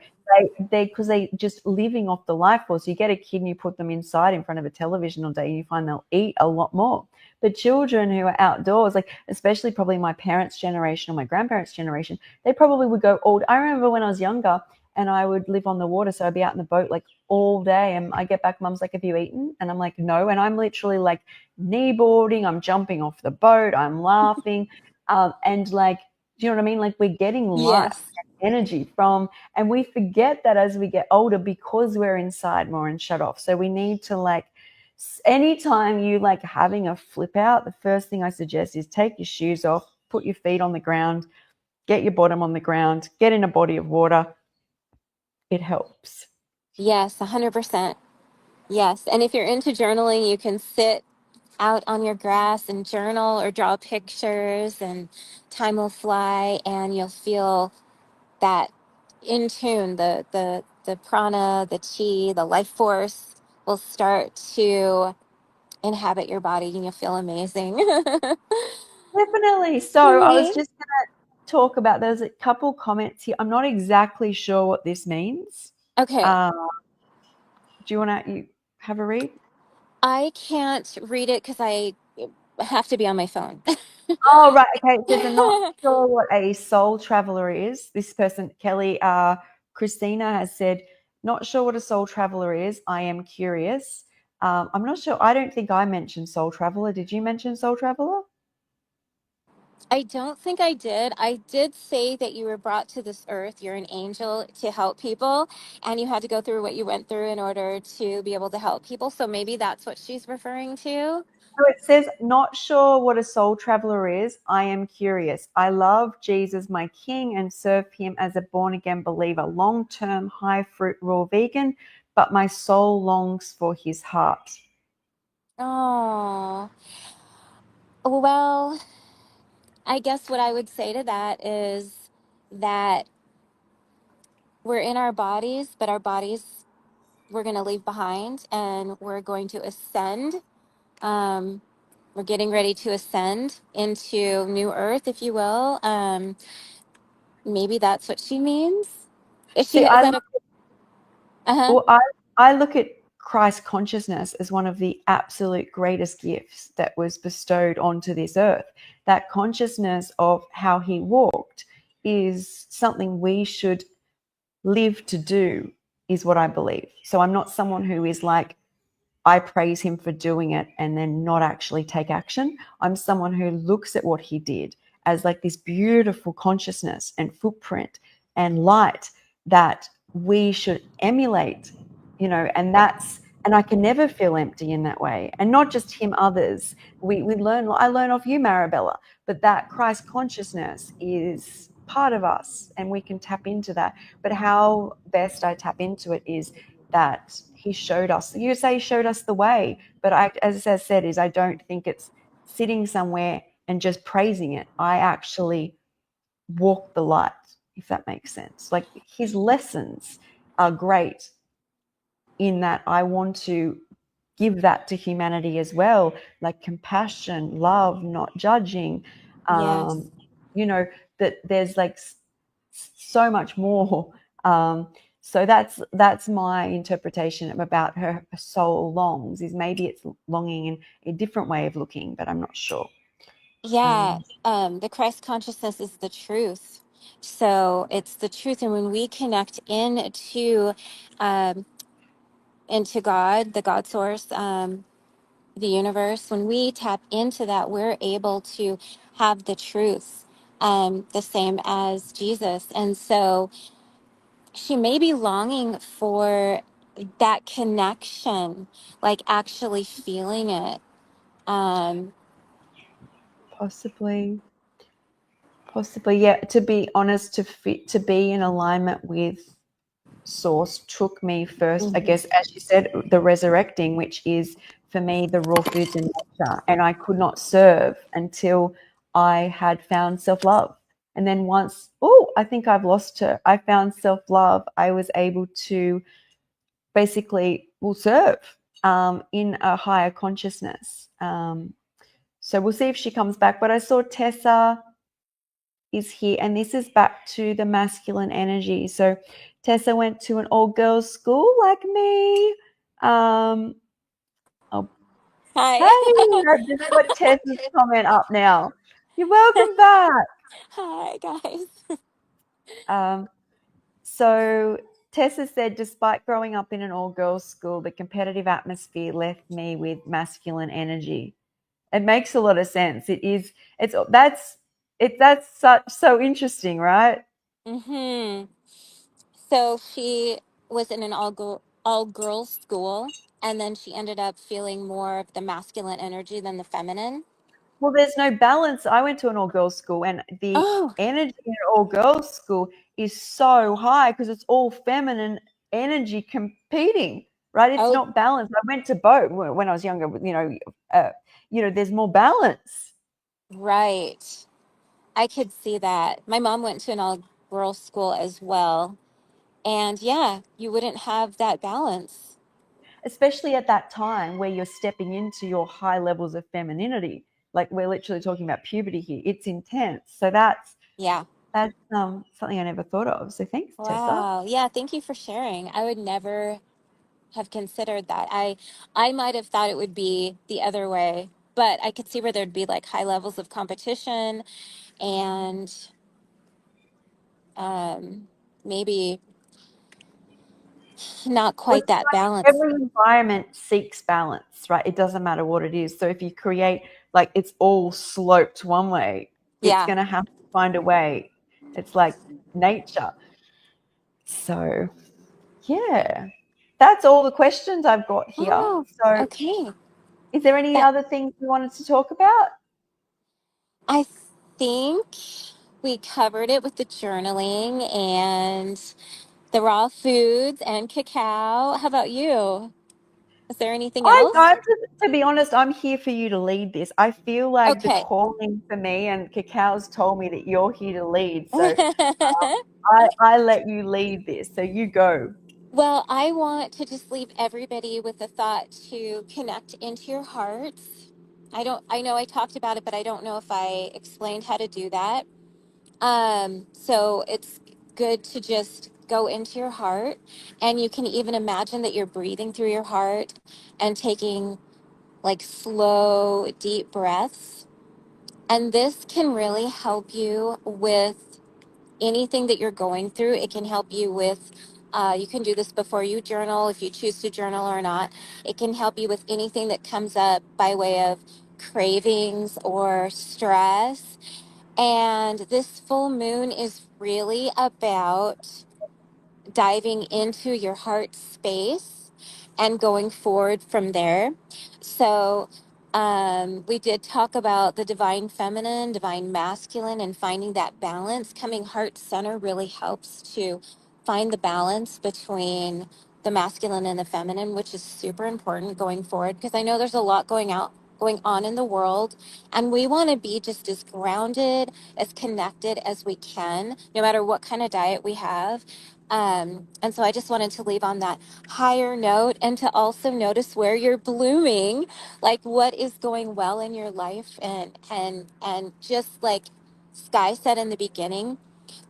they because they just living off the life force. You get a kid and you put them inside in front of a television all day, and you find they'll eat a lot more. But children who are outdoors, like especially probably my parents' generation or my grandparents' generation, they probably would go all. I remember when I was younger and I would live on the water, so I'd be out in the boat like all day, and I get back, mum's like, "Have you eaten?" And I'm like, "No," and I'm literally like kneeboarding, I'm jumping off the boat, I'm laughing, and like, do you know what I mean? Like we're getting life Yes. energy from, and we forget that as we get older because we're inside more and shut off. So we need to like, anytime you like having a flip out, the first thing I suggest is take your shoes off, put your feet on the ground, get your bottom on the ground, get in a body of water. It helps. Yes, 100%. Yes. And if you're into journaling, you can sit out on your grass and journal or draw pictures, and time will fly and you'll feel that in tune, the prana, the chi, the life force will start to inhabit your body and you'll feel amazing. Definitely. So I was just going to talk about, there's a couple comments here. I'm not exactly sure what this means. Okay. Uh, do you want to you have a read? I can't read it because I have to be on my phone. Oh, right. Okay. It says, I'm not sure what a soul traveler is. This person, Kelly, Christina has said, not sure what a soul traveler is. I am curious. I'm not sure. I don't think I mentioned soul traveler. Did you mention soul traveler? I don't think I did. I did say that you were brought to this earth. You're an angel to help people, and you had to go through what you went through in order to be able to help people. So maybe that's what she's referring to. So it says, not sure what a soul traveler is. I am curious. I love Jesus, my king, and serve him as a born again believer, long term, high fruit, raw vegan, but my soul longs for his heart. Oh, well, I guess what I would say to that is that we're in our bodies, but our bodies we're going to leave behind and we're going to ascend. Um, we're getting ready to ascend into new earth, if you will. Maybe that's what she means. Is she, See, is that a, uh-huh. well, I look at Christ consciousness as one of the absolute greatest gifts that was bestowed onto this earth. That consciousness of how he walked is something we should live to do, is what I believe. So I'm not someone who is like, I praise him for doing it and then not actually take action. I'm someone who looks at what he did as like this beautiful consciousness and footprint and light that we should emulate, and I can never feel empty in that way. And not just him, others. I learn off you, Marabella, but that Christ consciousness is part of us and we can tap into that. But how best I tap into it is that he showed us. You say he showed us the way, but as I said, is I don't think it's sitting somewhere and just praising it. I actually walk the light, if that makes sense. Like his lessons are great in that I want to give that to humanity as well, like compassion, love, not judging. Yes. Um, you know that there's like so much more. So that's my interpretation about her soul longs. Is maybe it's longing in a different way of looking, but I'm not sure. Yeah. Um, The Christ consciousness is the truth. So it's the truth. And when we connect um, into God, the God source, the universe, when we tap into that, we're able to have the truth, the same as Jesus. And so she may be longing for that connection, like actually feeling it. Um, possibly, possibly, yeah. To be honest, to be in alignment with source took me first, I mhm. guess, as you said, the resurrecting, which is for me the raw foods in nature. And I could not serve until I had found self love. And then once, oh, I think I've lost her, I found self love, I was able to basically will serve in a higher consciousness. So we'll see if she comes back. But I saw Tessa is here, and this is back to the masculine energy. So Tessa went to an all-girls school like me. Oh, Hi. hey, I've just got Tessa's comment up now. You're welcome back. Hi, guys. Um, so Tessa said, despite growing up in an all-girls school, the competitive atmosphere left me with masculine energy. It makes a lot of sense. That's so interesting, right? Mm-hmm. So she was in an all girls school, and then she ended up feeling more of the masculine energy than the feminine. Well, there's no balance. I went to an all-girls school, and the Oh, energy in an all-girls school is so high because it's all feminine energy competing, right? It's oh, not balanced. I went to both when I was younger. Uh, there's more balance. right. I could see that. My mom went to an all girls school as well. And yeah, you wouldn't have that balance. Especially at that time where you're stepping into your high levels of femininity. Like we're literally talking about puberty here. It's intense. So Yeah. that's something I never thought of. So thanks, Tessa. Wow. Yeah, thank you for sharing. I would never have considered that. I might have thought it would be the other way, but I could see where there'd be like high levels of competition and um maybe not Well, quite that balance. every environment seeks balance, right? It doesn't matter what it is. So if you create like it's all sloped one way, it's Yeah. going to have to find a way. It's like nature. So, yeah, that's all the questions I've got here. Oh, So, okay. is there any That other things you wanted to talk about? I think we covered it with the journaling and the raw foods and cacao. How about you? Is there anything I else? don't, to be honest, I'm here for you to lead this. I feel like the Okay. calling for me, and Cacao's told me that you're here to lead. So I let you lead this. So you go. Well, I want to just leave everybody with the thought to connect into your hearts. I know I talked about it, but I don't know if I explained how to do that. So it's good to just go into your heart, and you can even imagine that you're breathing through your heart and taking like slow, deep breaths. And this can really help you with anything that you're going through. It can help you with, you can do this before you journal if you choose to journal or not. It can help you with anything that comes up by way of cravings or stress. And this full moon is really about diving into your heart space and going forward from there. So, we did talk about the divine feminine, divine masculine, and finding that balance. Coming heart center really helps to find the balance between the masculine and the feminine, which is super important going forward because I know there's a lot going on in the world, and we want to be just as grounded, as connected as we can, no matter what kind of diet we have. And so I just wanted to leave on that higher note and to also notice where you're blooming, like what is going well in your life, and just like Skye said in the beginning,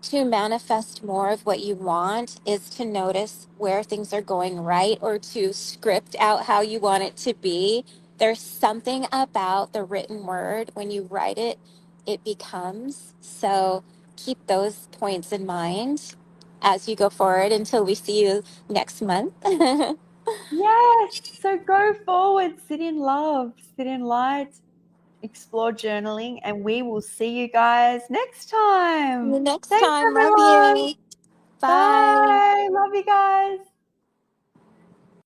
to manifest more of what you want is to notice where things are going right or to script out how you want it to be. There's something about the written word when you write it, it becomes. So keep those points in mind as you go forward until we see you next month. Yes. So go forward, sit in love, sit in light, explore journaling, and we will see you guys next time. Next Thanks, time, love everyone. you.